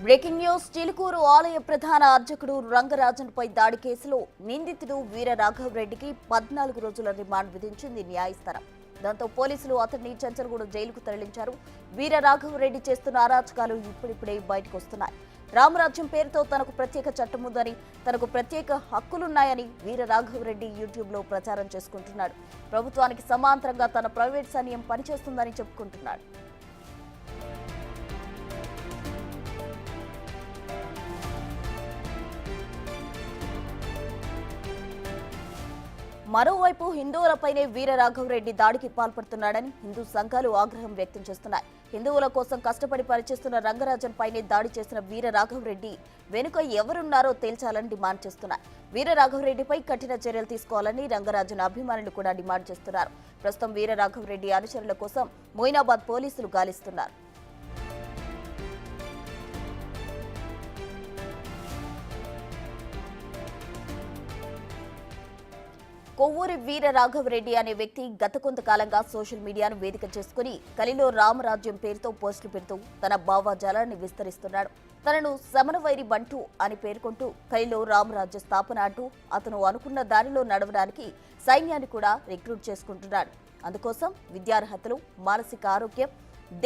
Breaking news Chilukuru ఆలయ ప్రధాన అర్చకుడు రంగరాజన్పై దాడి కేసులో నిందితుడు వీర రాఘవరెడ్డికి 14 రోజుల రిమాండ్ విధించింది న్యాయస్థానం. దాంతో పోలీసులు అతన్ని చంచల్గూడ జైలుకు తరలించారు. వీర రాఘవరెడ్డి చేస్తున్న అరాచకాలు ఇప్పుడిప్పుడే బయటకు వస్తున్నాయి. రామరాజ్యం పేరుతో తనకు ప్రత్యేక చట్టం ఉందని, తనకు ప్రత్యేక హక్కులున్నాయని వీర రాఘవరెడ్డి యూట్యూబ్లో ప్రచారం చేసుకుంటున్నాడు. ప్రభుత్వానికి సమాంతరంగా తన ప్రైవేట్ సైన్యం పనిచేస్తుందని చెప్పుకుంటున్నాడు. మరోవైపు హిందువులపైనే వీర రాఘవరెడ్డి దాడికి పాల్పడుతున్నాడని హిందూ సంఘాలు ఆగ్రహం వ్యక్తం చేస్తున్నాయి. హిందువుల కోసం కష్టపడి పనిచేస్తున్న రంగరాజన్ పైనే దాడి చేసిన వీర రాఘవరెడ్డి వెనుక ఎవరున్నారో తేల్చాలని డిమాండ్ చేస్తున్నాయి. వీర రాఘవరెడ్డిపై కఠిన చర్యలు తీసుకోవాలని రంగరాజన్ అభిమానులు కూడా డిమాండ్ చేస్తున్నారు. ప్రస్తుతం వీర రాఘవరెడ్డి అనుచరుల కోసం మొయినాబాద్ పోలీసులు గాలిస్తున్నారు. కొవ్వూరి వీర రాఘవరెడ్డి అనే వ్యక్తి గత కొంతకాలంగా సోషల్ మీడియాను వేదిక చేసుకుని కలిలో రామరాజ్యం పేరుతో పోస్టులు పెడుతూ తన భావజాలాన్ని విస్తరిస్తున్నాడు. తనను సమరవైరి బంటు అని పేర్కొంటూ కలిలో రామరాజ్య స్థాపన అంటూ అతను అనుకున్న దారిలో నడవడానికి సైన్యాన్ని కూడా రిక్రూట్ చేసుకుంటున్నాడు. అందుకోసం విద్యార్హతలు, మానసిక ఆరోగ్యం,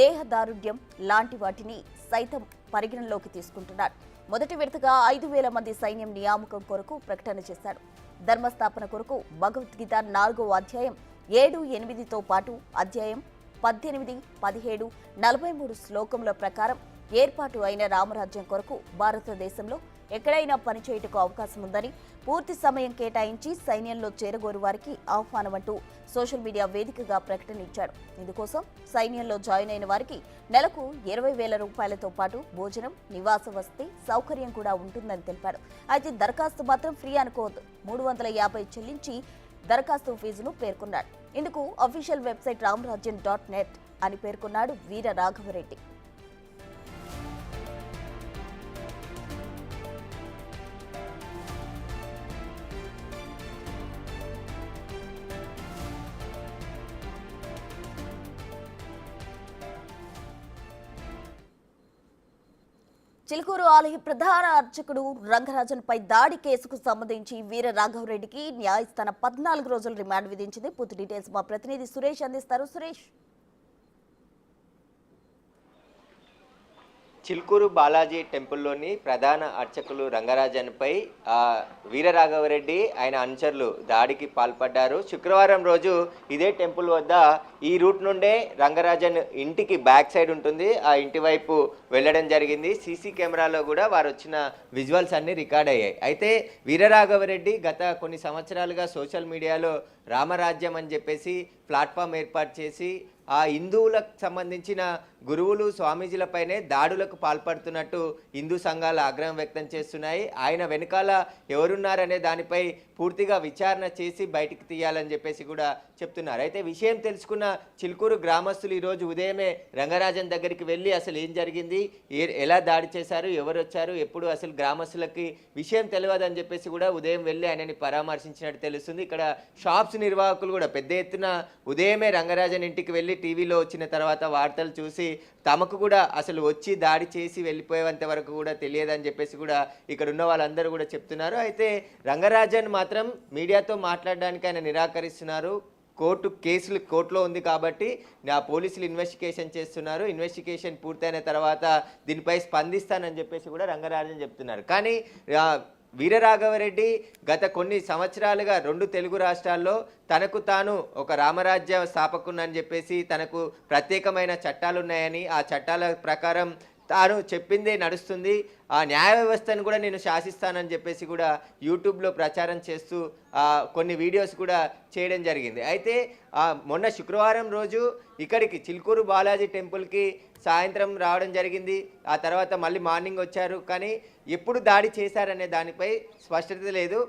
దేహదారుఢ్యం లాంటి వాటిని సైతం పరిగణనలోకి తీసుకుంటున్నాడు. మొదటి విడతగా 5,000 మంది సైన్యం నియామకం కొరకు ప్రకటన చేశాడు. ధర్మస్థాపన కొరకు భగవద్గీత 4వ అధ్యాయం 7, 8తో పాటు అధ్యాయం 18, 17, 43 శ్లోకముల ప్రకారం ఏర్పాటు అయిన రామరాజ్యం కొరకు భారతదేశంలో ఎక్కడైనా పనిచేయుటకు అవకాశం ఉందని, పూర్తి సమయం కేటాయించి సైన్యంలో చేరగోరు వారికి ఆహ్వానం అంటూ సోషల్ మీడియా వేదికగా ప్రకటన ఇచ్చాడు. ఇందుకోసం సైన్యంలో జాయిన్ అయిన వారికి నెలకు 20,000 రూపాయలతో పాటు భోజనం, నివాస వసతి సౌకర్యం కూడా ఉంటుందని తెలిపాడు. అయితే దరఖాస్తు మాత్రం ఫ్రీ అనుకోవద్దు, 350 చెల్లించి దరఖాస్తు ఫీజును పేర్కొన్నాడు. ఇందుకు అఫీషియల్ వెబ్సైట్ ramrajyan.net అని పేర్కొన్నాడు వీర రాఘవరెడ్డి. చిలుకూరు ఆలయ ప్రధాన అర్చకుడు రంగరాజన్పై దాడి కేసుకు సంబంధించి వీర రాఘవరెడ్డికి న్యాయస్థానం 14 రోజుల రిమాండ్ విధించింది. పూర్తి డీటెయిల్స్ మా ప్రతినిధి సురేష్ అందిస్తారు. సురేష్, చిలుకూరు బాలాజీ టెంపుల్లోని ప్రధాన అర్చకులు రంగరాజన్పై వీరరాఘవరెడ్డి ఆయన అనుచరులు దాడికి పాల్పడ్డారు. శుక్రవారం రోజు ఇదే టెంపుల్ వద్ద ఈ రూట్ నుండే రంగరాజన్ ఇంటికి బ్యాక్ సైడ్ ఉంటుంది, ఆ ఇంటి వైపు వెళ్ళడం జరిగింది. సీసీ కెమెరాలో కూడా వారు వచ్చిన విజువల్స్ అన్నీ రికార్డ్ అయ్యాయి. అయితే వీరరాఘవరెడ్డి గత కొన్ని సంవత్సరాలుగా సోషల్ మీడియాలో రామరాజ్యం అని చెప్పేసి ప్లాట్ఫామ్ ఏర్పాటు చేసి ఆ హిందువులకు సంబంధించిన గురువులు, స్వామీజీలపైనే దాడులకు పాల్పడుతున్నట్టు హిందూ సంఘాలు ఆగ్రహం వ్యక్తం చేస్తున్నాయి. ఆయన వెనకాల ఎవరున్నారనే దానిపై పూర్తిగా విచారణ చేసి బయటికి తీయాలని చెప్పేసి కూడా చెప్తున్నారు. అయితే విషయం తెలుసుకున్న చిలుకూరు గ్రామస్తులు ఈరోజు ఉదయమే రంగరాజన్ దగ్గరికి వెళ్ళి అసలు ఏం జరిగింది, ఎలా దాడి చేశారు, ఎవరు వచ్చారు, ఎప్పుడు అసలు గ్రామస్తులకి విషయం తెలియదని చెప్పేసి కూడా ఉదయం వెళ్ళి ఆయనని పరామర్శించినట్టు తెలుస్తుంది. ఇక్కడ షాప్స్ నిర్వాహకులు కూడా పెద్ద ఎత్తున ఉదయమే రంగరాజన్ ఇంటికి వెళ్ళి టీవీలో వచ్చిన తర్వాత వార్తలు చూసి తమకు కూడా అసలు వచ్చి దాడి చేసి వెళ్ళిపోయేంత వరకు కూడా తెలియదని చెప్పేసి కూడా ఇక్కడ ఉన్న వాళ్ళందరూ కూడా చెప్తున్నారు. అయితే రంగరాజన్ మాత్రం మీడియాతో మాట్లాడడానికి ఆయన నిరాకరిస్తున్నారు. కోర్టులో ఉంది కాబట్టి పోలీసులు ఇన్వెస్టిగేషన్ చేస్తున్నారు, ఇన్వెస్టిగేషన్ పూర్తయిన తర్వాత దీనిపై స్పందిస్తానని చెప్పేసి కూడా రంగరాజన్ చెప్తున్నారు. కానీ వీరరాఘవరెడ్డి గత కొన్ని సంవత్సరాలుగా 2 తెలుగు రాష్ట్రాల్లో తనకు తాను ఒక రామరాజ్య స్థాపకునని చెప్పేసి తనకు ప్రత్యేకమైన చట్టాలు ఉన్నాయని, ఆ చట్టాల ప్రకారం తాను చెప్పిందే నడుస్తుంది, ఆ న్యాయ వ్యవస్థను కూడా నేను శాసిస్తానని చెప్పేసి కూడా యూట్యూబ్లో ప్రచారం చేస్తూ కొన్ని వీడియోస్ కూడా చేయడం జరిగింది. అయితే మొన్న శుక్రవారం రోజు ఇక్కడికి చిలుకూరు బాలాజీ టెంపుల్కి సాయంత్రం రావడం జరిగింది. ఆ తర్వాత మళ్ళీ మార్నింగ్ వచ్చారు. కానీ ఎప్పుడు దాడి చేశారనే దానిపై స్పష్టత లేదు.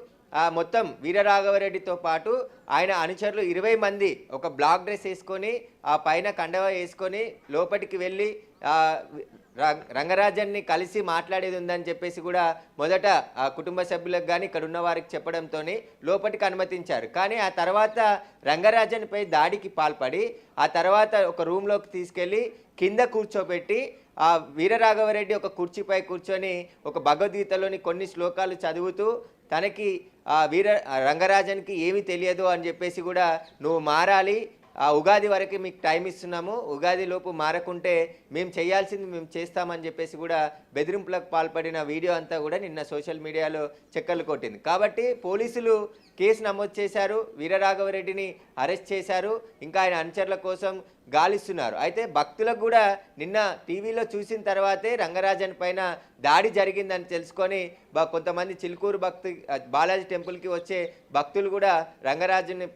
మొత్తం వీరరాఘవరెడ్డితో పాటు ఆయన అనుచరులు 20 మంది ఒక బ్లాక్ డ్రెస్ వేసుకొని ఆ పైన కండవ వేసుకొని లోపలికి వెళ్ళి రంగరాజన్ని కలిసి మాట్లాడేది ఉందని చెప్పేసి కూడా మొదట కుటుంబ సభ్యులకు కానీ ఇక్కడ ఉన్న వారికి చెప్పడంతో లోపలికి అనుమతించారు. కానీ ఆ తర్వాత రంగరాజన్పై దాడికి పాల్పడి ఆ తర్వాత ఒక రూమ్లోకి తీసుకెళ్ళి కింద కూర్చోబెట్టి ఆ వీరరాఘవరెడ్డి ఒక కుర్చీపై కూర్చొని ఒక భగవద్గీతలోని కొన్ని శ్లోకాలు చదువుతూ తనకి ఆ రంగరాజన్కి ఏమీ తెలియదు అని చెప్పేసి కూడా నువ్వు మారాలి, ఆ ఉగాది వరకు మీకు టైం ఇస్తున్నాము, ఉగాది లోపు మారకుంటే మేము చేయాల్సింది మేము చేస్తామని చెప్పేసి కూడా బెదిరింపులకు పాల్పడిన వీడియో అంతా కూడా నిన్న సోషల్ మీడియాలో చక్కర్లు కొట్టింది. కాబట్టి పోలీసులు కేసు నమోదు చేశారు, వీరరాఘవరెడ్డిని అరెస్ట్ చేశారు, ఇంకా ఆయన అనుచరుల కోసం గాలిస్తున్నారు. అయితే భక్తులకు కూడా నిన్న టీవీలో చూసిన తర్వాతే రంగరాజన్ పైన దాడి జరిగిందని తెలుసుకొని కొంతమంది చిలుకూరు బాలాజీ టెంపుల్కి వచ్చే భక్తులు కూడా రంగరాజుని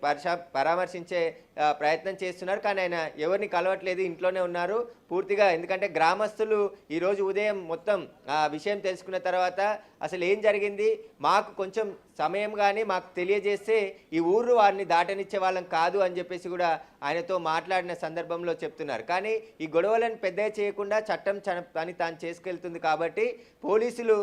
పరామర్శించే ప్రయత్నం చేస్తున్నారు. కానీ ఆయన ఎవరిని కలవట్లేదు, ఇంట్లోనే ఉన్నారు పూర్తిగా. ఎందుకంటే గ్రామస్తులు ఈరోజు ఉదయం మొత్తం ఆ విషయం తెలుసుకున్న తర్వాత అసలు ఏం జరిగింది, మాకు కొంచెం సమయం కానీ మాకు తెలియజేస్తే ఈ ఊరు వారిని దాటనిచ్చే వాళ్ళం కాదు అని చెప్పేసి కూడా ఆయనతో మాట్లాడిన సందర్భంలో చెప్తున్నారు. కానీ ఈ గొడవలను పెద్ద చేయకుండా చట్టం పని తాను చేసుకెళ్తుంది కాబట్టి పోలీసులు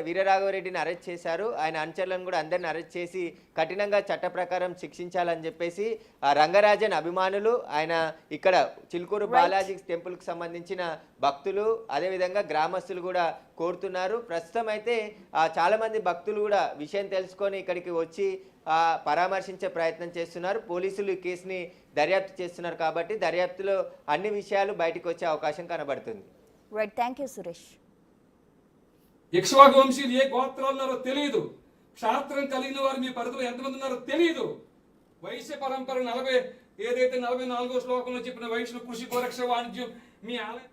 వీరరాఘవరెడ్డిని అరెస్ట్ చేశారు. ఆయన అనుచరులను కూడా అందరిని అరెస్ట్ చేసి కఠినంగా చట్ట ప్రకారం శిక్షించాలని చెప్పేసి ఆ రంగరాజన్ అభిమానులు, ఆయన ఇక్కడ చిలుకూరు బాలాజీ టెంపుల్కి సంబంధించిన భక్తులు అదేవిధంగా గ్రామస్తులు కూడా కోరుతున్నారు. ప్రస్తుతం అయితే చాలా మంది భక్తులు కూడా విషయం తెలుసుకొని ఇక్కడికి వచ్చి పరామర్శించే ప్రయత్నం చేస్తున్నారు. పోలీసులు ఈ కేసుని దర్యాప్తు చేస్తున్నారు కాబట్టి దర్యాప్తులో అన్ని విషయాలు బయటకు వచ్చే అవకాశం కనబడుతుంది. Right, thank you Suresh. Ikshvaku వంశీయులు ఏ గోత్రాలు ఉన్నారో తెలియదు, క్షాత్రం కలిగిన వారు మీ పరిధిలో ఎంతమంది ఉన్నారో తెలియదు. వైశ్య పరంపర 44వ శ్లోకంలో చెప్పిన వైశ్యులు కృషి గోరక్ష వాణిజ్యం మీ ఆలయం